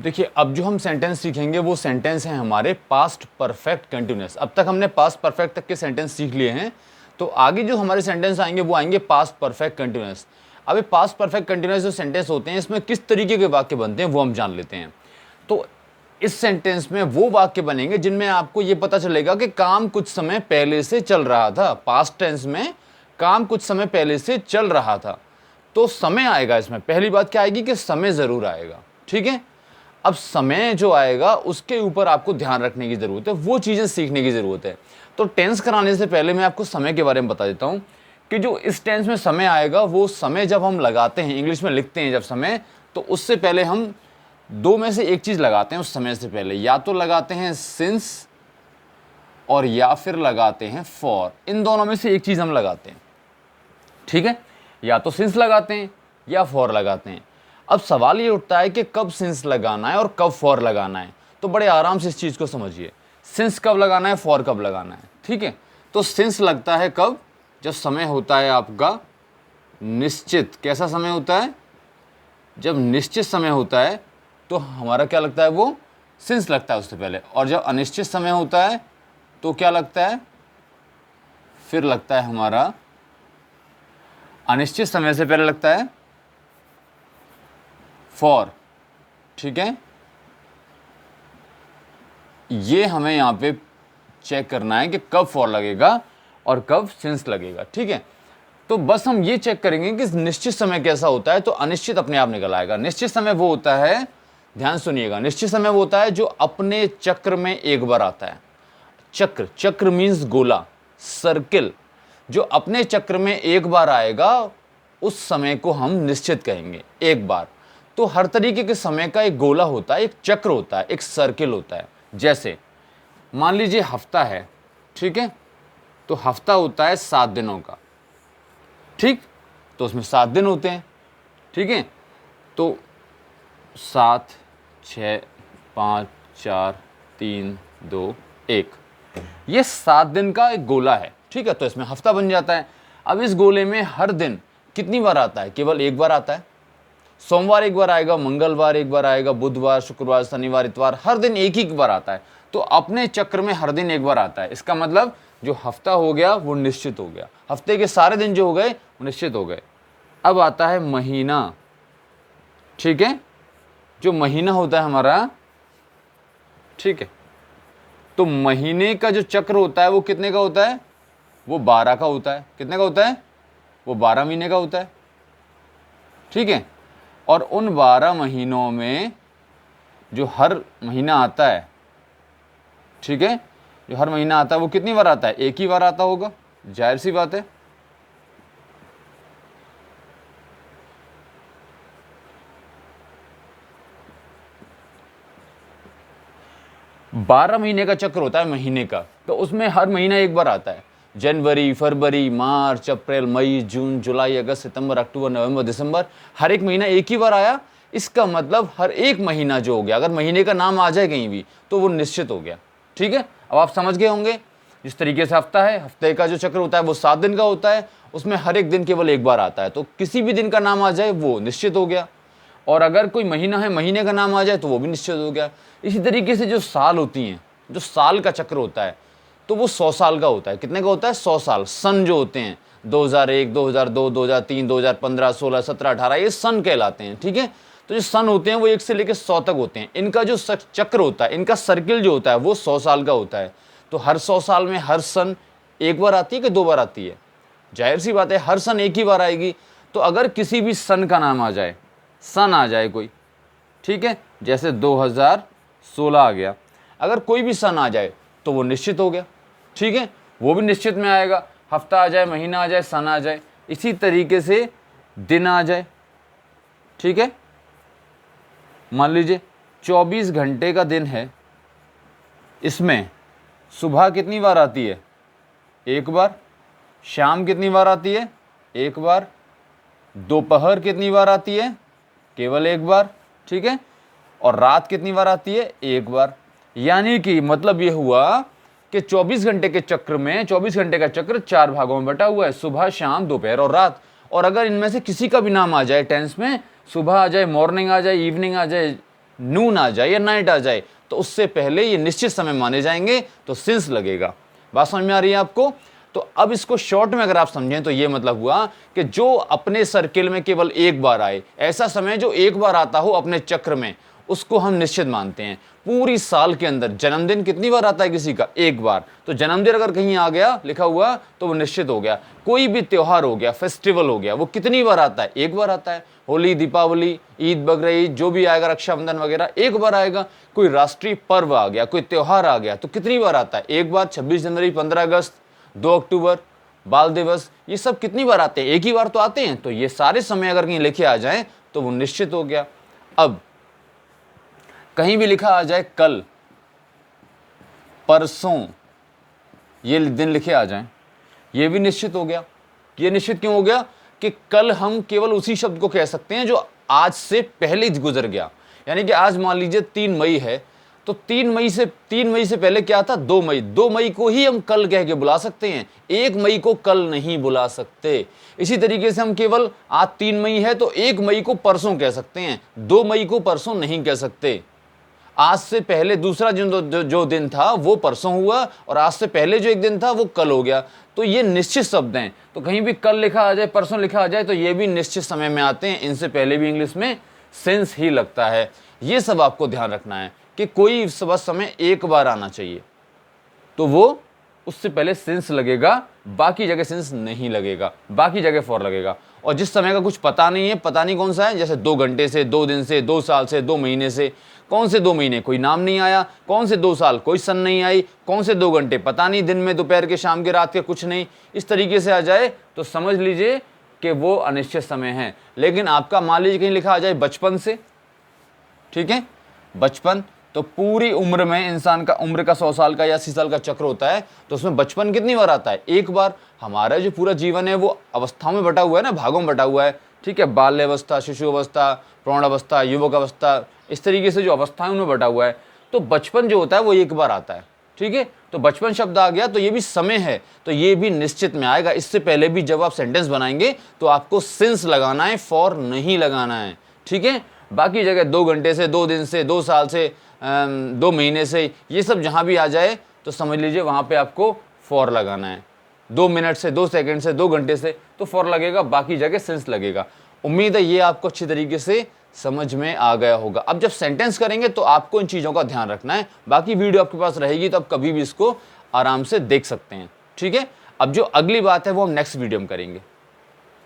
देखिए, अब जो हम सेंटेंस सीखेंगे वो सेंटेंस हैं हमारे पास्ट परफेक्ट कंटिन्यूअस। अब तक हमने पास्ट परफेक्ट तक के सेंटेंस सीख लिए हैं, तो आगे जो हमारे सेंटेंस आएंगे वो आएंगे पास्ट परफेक्ट कंटिन्यूअस। अब ये पास्ट परफेक्ट कंटिन्यूअस जो सेंटेंस होते हैं, इसमें किस तरीके के वाक्य बनते हैं वो हम जान लेते हैं। तो इस सेंटेंस में वो वाक्य बनेंगे जिनमें आपको ये पता चलेगा कि काम कुछ समय पहले से चल रहा था। पास्ट टेंस में काम कुछ समय पहले से चल रहा था, तो समय आएगा इसमें। पहली बात क्या आएगी कि समय जरूर आएगा, ठीक है। अब समय जो आएगा उसके ऊपर आपको ध्यान रखने की जरूरत है, वो चीजें सीखने की जरूरत है। तो टेंस कराने से पहले मैं आपको समय के बारे में बता देता हूं कि जो इस टेंस में समय आएगा, वो समय जब हम लगाते हैं, इंग्लिश में लिखते हैं जब समय, तो उससे पहले हम दो में से एक चीज लगाते हैं। उस समय से पहले या तो लगाते हैं सिंस और या फिर लगाते हैं फॉर। इन दोनों में से एक चीज हम लगाते हैं, ठीक है। या तो सिंस लगाते हैं या फॉर लगाते हैं। अब सवाल ये उठता है कि कब सिंस लगाना है और कब फॉर लगाना है। तो बड़े आराम से इस चीज को समझिए, सिंस कब लगाना है, फॉर कब लगाना है, ठीक है। तो सिंस लगता है कब, जब समय होता है आपका निश्चित। कैसा समय होता है, जब निश्चित समय होता है तो हमारा क्या लगता है, वो सिंस लगता है उससे पहले। और जब अनिश्चित समय होता है तो क्या लगता है, फिर लगता है हमारा अनिश्चित समय से पहले लगता है फॉर, ठीक है। ये हमें यहां पे चेक करना है कि कब फॉर लगेगा और कब सिंस लगेगा, ठीक है। तो बस हम ये चेक करेंगे कि निश्चित समय कैसा होता है, तो अनिश्चित अपने आप निकल आएगा। निश्चित समय वो होता है, ध्यान सुनिएगा, निश्चित समय वो होता है जो अपने चक्र में एक बार आता है। चक्र, चक्र मीन्स गोला, सर्किल, जो अपने चक्र में एक बार आएगा उस समय को हम निश्चित कहेंगे, एक बार। तो हर तरीके के समय का एक गोला होता है, एक चक्र होता है, एक सर्किल होता है। जैसे मान लीजिए हफ्ता है, ठीक है, तो हफ्ता होता है 7 दिनों का, ठीक। तो उसमें 7 दिन होते हैं, ठीक है। तो 7, 6, 5, 4, 3, 2, 1, ये 7 दिन का एक गोला है, ठीक है। तो इसमें हफ्ता बन जाता है। अब इस गोले में हर दिन कितनी बार आता है, केवल एक बार आता है। सोमवार एक बार आएगा, मंगलवार एक बार आएगा, बुधवार, शुक्रवार, शनिवार, इतवार, हर दिन एक ही बार आता है। तो अपने चक्र में हर दिन एक बार आता है। इसका मतलब जो हफ्ता हो गया वो निश्चित हो गया, हफ्ते के सारे दिन जो हो गए वो निश्चित हो गए। अब आता है महीना, ठीक है, जो महीना होता है हमारा, ठीक है। तो महीने का जो चक्र होता है वो कितने का होता है, वो 12 का होता है। कितने का होता है, वो 12 महीने का होता है, ठीक है। और उन 12 महीनों में जो हर महीना आता है, ठीक है, जो हर महीना आता है वो कितनी बार आता है, एक ही बार आता होगा, जाहिर सी बात है। बारह महीने का चक्र होता है महीने का, तो उसमें हर महीना एक बार आता है। जनवरी, फरवरी, मार्च, अप्रैल, मई, जून, जुलाई, अगस्त, सितंबर, अक्टूबर, नवंबर, दिसंबर, हर एक महीना एक ही बार आया। इसका मतलब हर एक महीना जो हो गया, अगर महीने का नाम आ जाए कहीं भी तो वो निश्चित हो गया, ठीक है। अब आप समझ गए होंगे जिस तरीके से हफ्ता है, हफ्ते का जो चक्र होता है वो 7 दिन का होता है, उसमें हर एक दिन केवल एक बार आता है। तो किसी भी दिन का नाम आ जाए वो निश्चित हो गया। और अगर कोई महीना है, महीने का नाम आ जाए तो वो भी निश्चित हो गया। इसी तरीके से जो साल होती हैं, जो साल का चक्र होता है, तो वो 100 साल का होता है। कितने का होता है, 100 साल। सन जो होते हैं 2001, 2002, 2003, 2015, 16, 17, 18, ये सन कहलाते हैं, ठीक है। तो जो सन होते हैं वो 1 से लेकर 100 तक होते हैं। इनका जो चक्र होता है, इनका सर्किल जो होता है वो 100 साल का होता है। तो हर 100 साल में हर सन एक बार आती है कि 2 बार आती है, जाहिर सी बात है हर सन एक ही बार आएगी। तो अगर किसी भी सन का नाम आ जाए, सन आ जाए कोई, ठीक है, जैसे 2016 आ गया, अगर कोई भी सन आ जाए तो वो निश्चित हो गया, ठीक है, वो भी निश्चित में आएगा। हफ्ता आ जाए, महीना आ जाए, सन आ जाए, इसी तरीके से दिन आ जाए, ठीक है। मान लीजिए 24 घंटे का दिन है, इसमें सुबह कितनी बार आती है, एक बार। शाम कितनी बार आती है, एक बार। दोपहर कितनी बार आती है, केवल एक बार, ठीक है। और रात कितनी बार आती है, एक बार। यानी कि मतलब ये हुआ कि 24 घंटे के चक्र में, 24 घंटे का चक्र 4 भागों में बटा हुआ है, सुबह, शाम, दोपहर और रात। और अगर इनमें से किसी का भी नाम आ जाए टेंस में, सुबह आ जाए, मॉर्निंग आ जाए, इवनिंग आ जाए, नून आ जाए या नाइट आ जाए तो उससे पहले ये निश्चित समय माने जाएंगे, तो सिंस लगेगा। बात समझ में आ रही है आपको? तो अब इसको शॉर्ट में अगर आप समझें तो ये मतलब हुआ कि जो अपने सर्किल में केवल एक बार आए, ऐसा समय जो एक बार आता हो अपने चक्र में, उसको हम निश्चित मानते हैं। पूरी साल के अंदर जन्मदिन कितनी बार आता है किसी का? एक बार। तो जन्मदिन अगर कहीं आ गया लिखा हुआ तो वो निश्चित हो गया। कोई भी त्योहार हो गया, फेस्टिवल हो गया, वो कितनी बार आता है? एक बार आता है। होली, दीपावली, ईद, बकरीद जो भी आएगा, रक्षाबंधन वगैरह, एक बार आएगा। कोई राष्ट्रीय पर्व आ गया, कोई त्योहार आ गया तो कितनी बार आता है? एक बार। 26 जनवरी, 15 अगस्त, 2 अक्टूबर, बाल दिवस, ये सब कितनी बार आते हैं? एक ही बार तो आते हैं। तो ये सारे समय अगर कहीं लिखे आ जाएं तो वो निश्चित हो गया। अब कहीं भी लिखा आ जाए कल, परसों, ये दिन लिखे आ जाएं, ये भी निश्चित हो गया। ये निश्चित क्यों हो गया? कि कल हम केवल उसी शब्द को कह सकते हैं जो आज से पहले गुजर गया। यानी कि आज मान लीजिए 3 मई है, तो 3 मई से पहले क्या था? 2 मई। 2 मई को ही हम कल कह के बुला सकते हैं, 1 मई को कल नहीं बुला सकते। इसी तरीके से हम केवल आज 3 मई है तो 1 मई को परसों कह सकते हैं, 2 मई को परसों नहीं कह सकते। आज से पहले दूसरा जो दिन था वो परसों हुआ और आज से पहले जो एक दिन था वो कल हो गया। तो ये निश्चित शब्द हैं। तो कहीं भी कल लिखा आ जाए, परसों लिखा आ जाए तो ये भी निश्चित समय में आते हैं। इनसे पहले भी इंग्लिश में सिंस ही लगता है। ये सब आपको ध्यान रखना है कि कोई समय एक बार आना चाहिए तो वो उससे पहले सिंस लगेगा, बाकी जगह सिंस नहीं लगेगा, बाकी जगह फॉर लगेगा। और जिस समय का कुछ पता नहीं है, पता नहीं कौन सा है, जैसे 2 घंटे से, 2 दिन से, 2 साल से, 2 महीने से, कौन से 2 महीने कोई नाम नहीं आया, कौन से 2 साल कोई सन नहीं आई, कौन से 2 घंटे पता नहीं, दिन में, दोपहर के, शाम के, रात के कुछ नहीं, इस तरीके से आ जाए तो समझ लीजिए कि वो अनिश्चित समय है। लेकिन आपका मान लीजिए कहीं लिखा आ जाए बचपन से, ठीक है, बचपन, तो पूरी उम्र में इंसान का उम्र का 100 साल का या 80 साल का चक्र होता है, तो उसमें बचपन कितनी बार आता है? एक बार। हमारा जो पूरा जीवन है वो अवस्थाओं में बटा हुआ है ना, भागों में बटा हुआ है, ठीक है, बाल्य अवस्था, शिशु अवस्था, प्रौढ़ अवस्था, युवक अवस्था, इस तरीके से जो अवस्थाएं उनमें बटा हुआ है। तो बचपन जो होता है वो एक बार आता है, ठीक है। तो बचपन शब्द आ गया तो ये भी समय है, तो ये भी निश्चित में आएगा। इससे पहले भी जब आप सेंटेंस बनाएंगे तो आपको सिंस लगाना है, फॉर नहीं लगाना है, ठीक है। बाकी जगह 2 घंटे से, 2 दिन से, 2 साल से, 2 महीने से, ये सब जहां भी आ जाए तो समझ लीजिए वहां पे आपको फॉर लगाना है। 2 मिनट से, 2 सेकंड से, 2 घंटे से तो फॉर लगेगा, बाकी जगह सिंस लगेगा। उम्मीद है ये आपको अच्छी तरीके से समझ में आ गया होगा। अब जब सेंटेंस करेंगे तो आपको इन चीज़ों का ध्यान रखना है। बाकी वीडियो आपके पास रहेगी तो आप कभी भी इसको आराम से देख सकते हैं, ठीक है। अब जो अगली बात है वो हम नेक्स्ट वीडियो में करेंगे।